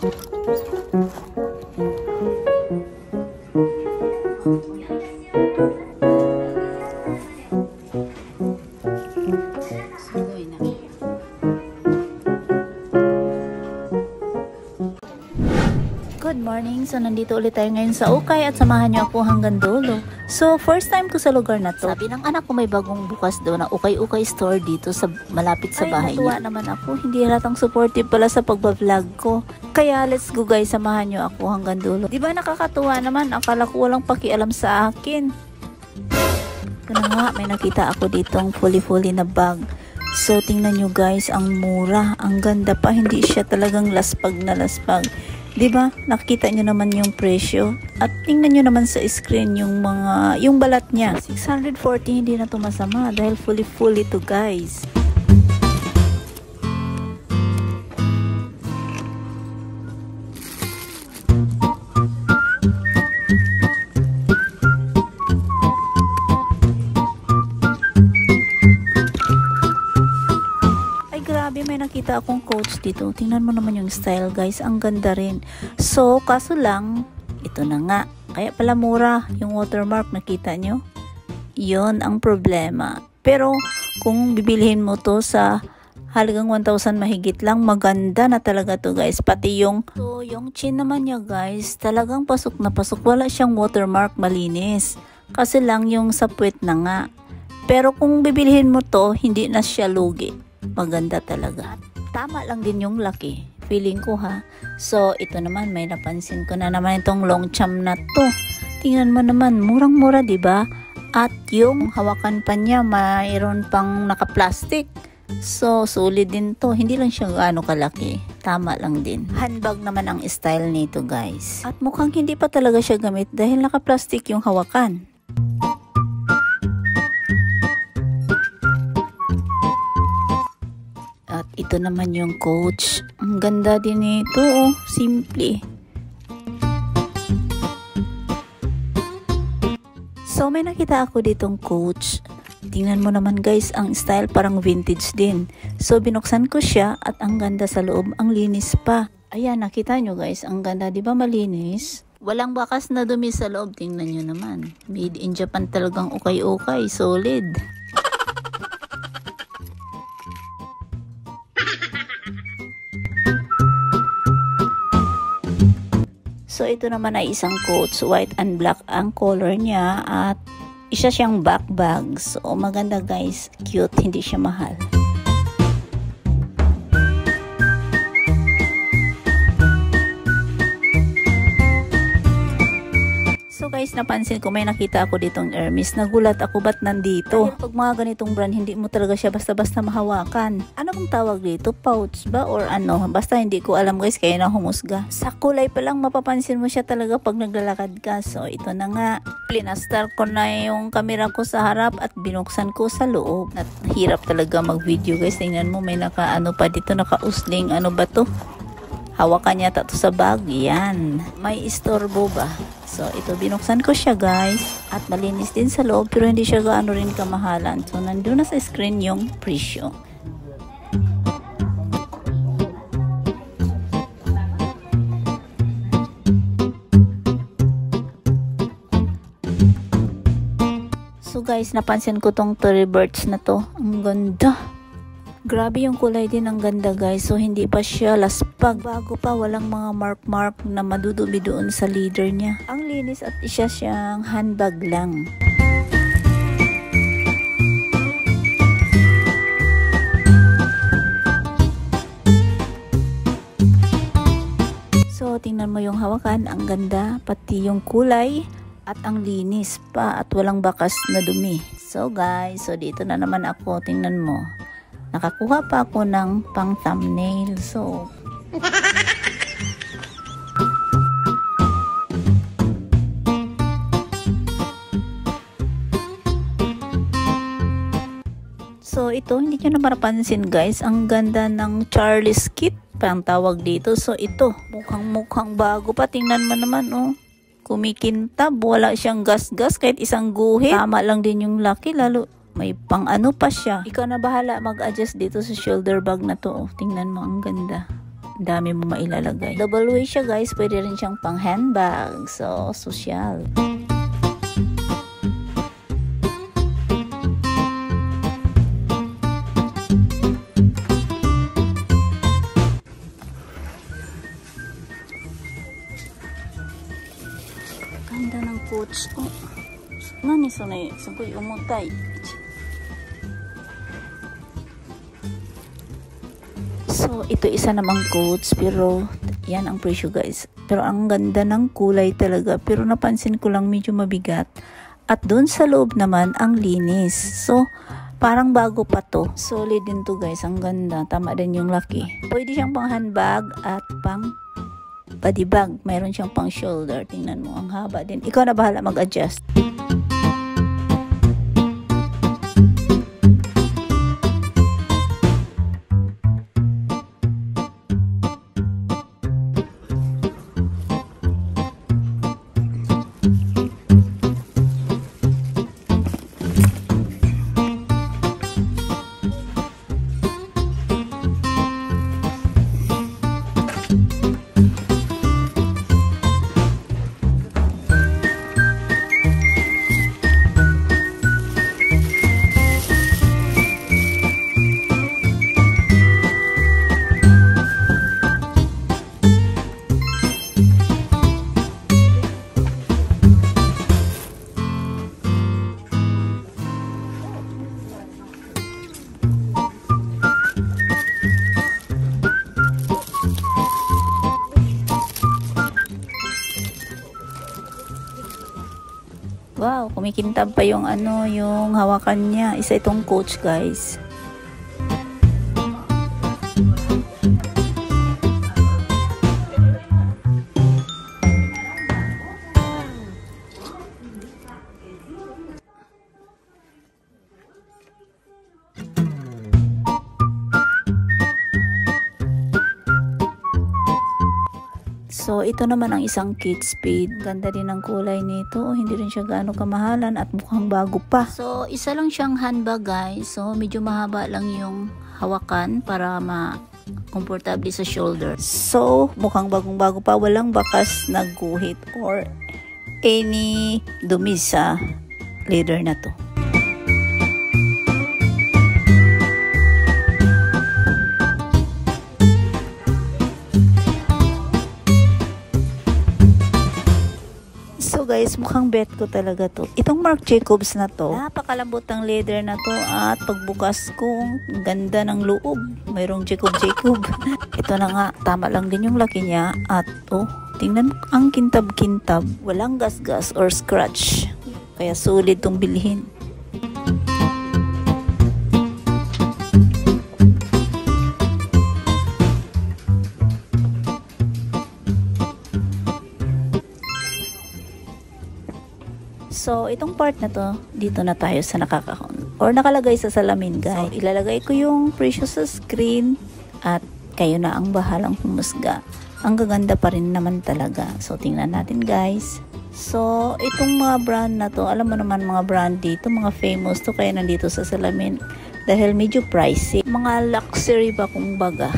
Good morning! So, nandito ulit tayo ngayon sa Ukay at samahan niyo ako hanggang dulo. So, first time ko sa lugar na to. Sabi ng anak ko may bagong bukas daw na Ukay-Ukay store dito sa malapit sa bahay niya. Ay, natuwa naman ako. Hindi halatang supportive pala sa pagbablog ko. Kaya, let's go guys, samahan niyo ako hanggang dulo. Diba nakakatuwa naman? Akala ko walang pakialam sa akin. Kaya nga, may nakita ako ditong fully na bag. So, tingnan nyo guys, ang mura. Ang ganda pa. Hindi siya talagang laspag na laspag. Diba? Nakita nyo naman yung presyo. At tingnan nyo naman sa screen yung balat niya. 640 hindi na to masama dahil fully to guys. May nakita akong coach dito. Tingnan mo naman yung style guys. Ang ganda rin. So, kaso lang, ito na nga. Kaya pala mura yung watermark. Nakita nyo? Yun ang problema. Pero, kung bibilihin mo to sa halagang 1,000 mahigit lang, maganda na talaga to guys. Pati yung chin naman niya guys, talagang pasok na pasok. Wala siyang watermark, malinis. Kasi lang yung sa puwet na nga. Pero kung bibilihin mo to, hindi na siya lugi. Maganda talaga. Tama lang din yung laki. Feeling ko ha. So, ito naman, may napansin ko na naman itong long cham na to. Tingnan mo naman, murang-mura, diba? At yung hawakan pa niya, mayroon pang naka-plastic. So, sulit din to. Hindi lang siya gaano kalaki. Tama lang din. Handbag naman ang style nito, guys. At mukhang hindi pa talaga siya gamit dahil naka-plastic yung hawakan. At ito naman yung coach. Ang ganda din nito, oh. Simple. So, may nakita ako ditong coach. Tingnan mo naman guys, ang style parang vintage din. So, binuksan ko siya at ang ganda sa loob. Ang linis pa. Ayan, nakita nyo guys. Ang ganda, di ba malinis? Walang bakas na dumi sa loob. Tingnan nyo naman. Made in Japan talagang ukay-ukay. Solid. So, ito naman ay isang coach, white and black ang color niya at isa siyang back bag. So, maganda guys, cute, hindi siya mahal. So guys, napansin ko may nakita ako ditong Hermes. Nagulat ako ba't nandito. Kaya pag mga ganitong brand, hindi mo talaga siya basta-basta mahawakan. Ano bang tawag dito? Pouch ba? Or ano? Basta hindi ko alam guys, kaya na humusga. Sa kulay pa lang mapapansin mo siya talaga pag naglalakad ka. So ito na nga. Plinastar ko na yung camera ko sa harap at binuksan ko sa loob. At hirap talaga mag-video guys. Tingnan mo, may naka-ano pa dito, naka-usling. Ano ba to? Hawakan yata to sa bag. Yan. May istorbo ba? So, ito, binuksan ko siya guys. At malinis din sa loob, pero hindi siya gaano rin kamahalan. So, nandun na sa screen yung presyo. So, guys, napansin ko tong Tory Burch na to. Ang ganda. Grabe yung kulay din, ang ganda guys. So, hindi pa siya laspag. Bago pa, walang mga mark na madudumi doon sa leader niya. Ang linis at isa siyang handbag lang. So, tingnan mo yung hawakan. Ang ganda. Pati yung kulay. At ang linis pa. At walang bakas na dumi. So, guys. So, dito na naman ako. Tingnan mo. Nakakuha pa ako ng pang thumbnail. So, ito, hindi nyo na marapansin guys. Ang ganda ng Charlie's Kit. Pang tawag dito. So, ito. Mukhang bago pa. Tingnan mo naman, oh. Kumikintab. Wala siyang gas-gas. Kahit isang guhit. Tama lang din yung laki. Lalo, may pang ano pa siya. Ikaw na bahala mag-adjust dito sa shoulder bag na to. Oh, tingnan mo, ang ganda. dami mo mailalagay. Double waist siya guys, pwede rin siyang pang handbag. So, social. Ganda ng coach. Oh. Nani so na sugoy umutay. So, ito isa namang coats, pero yan ang presyo guys. Pero ang ganda ng kulay talaga. Pero napansin ko lang medyo mabigat. At doon sa loob naman, ang linis. So, parang bago pa to. Solid din to guys. Ang ganda. Tama din yung laki. Pwede siyang pang handbag at pang body bag. Mayroon siyang pang shoulder. Tingnan mo, ang haba din. Ikaw na bahala mag-adjust. Wow, kumikintab pa yung yung hawakan niya. Isa itong coach, guys. So, ito naman ang isang Kate Spade. Ganda din ang kulay nito. Hindi rin siya gaano kamahalan at mukhang bago pa. So, isa lang siyang handbag guys. So, medyo mahaba lang yung hawakan para komportable sa shoulder. So, mukhang bagong-bago pa. Walang bakas na guhit or any dumi sa leather na to. So guys, mukhang bet ko talaga to. Itong Marc Jacobs na to, napakalambot ng leather na to at pagbukas ko, ganda ng loob. Mayroong Jacob. Ito na nga, tama lang din yung laki niya at tingnan mo ang kintab-kintab. Walang gas-gas or scratch. Kaya solid tong bilhin. So, itong part na to, dito na tayo sa nakakahon. Or nakalagay sa salamin, guys. So, ilalagay ko yung presyo sa screen at kayo na ang bahalang humusga. Ang gaganda pa rin naman talaga. So, tingnan natin, guys. So, itong mga brand na to, alam mo naman mga brand dito, mga famous to, kaya nandito sa salamin. Dahil medyo pricey. Mga luxury ba kung baga.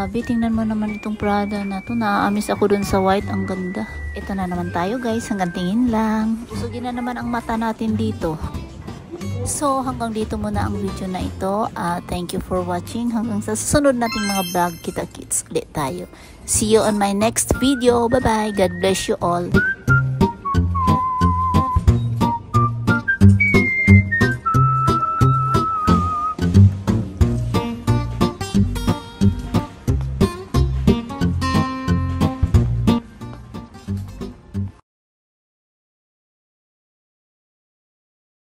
Grabe, tingnan mo naman itong Prada na to. Naaamis ako dun sa white. Ang ganda. Ito na naman tayo guys. Hanggang tingin lang. Usugin na naman ang mata natin dito. So, hanggang dito muna ang video na ito. Thank you for watching. Hanggang sa susunod nating mga vlog, kita-kits ulit tayo. See you on my next video. Bye-bye. God bless you all.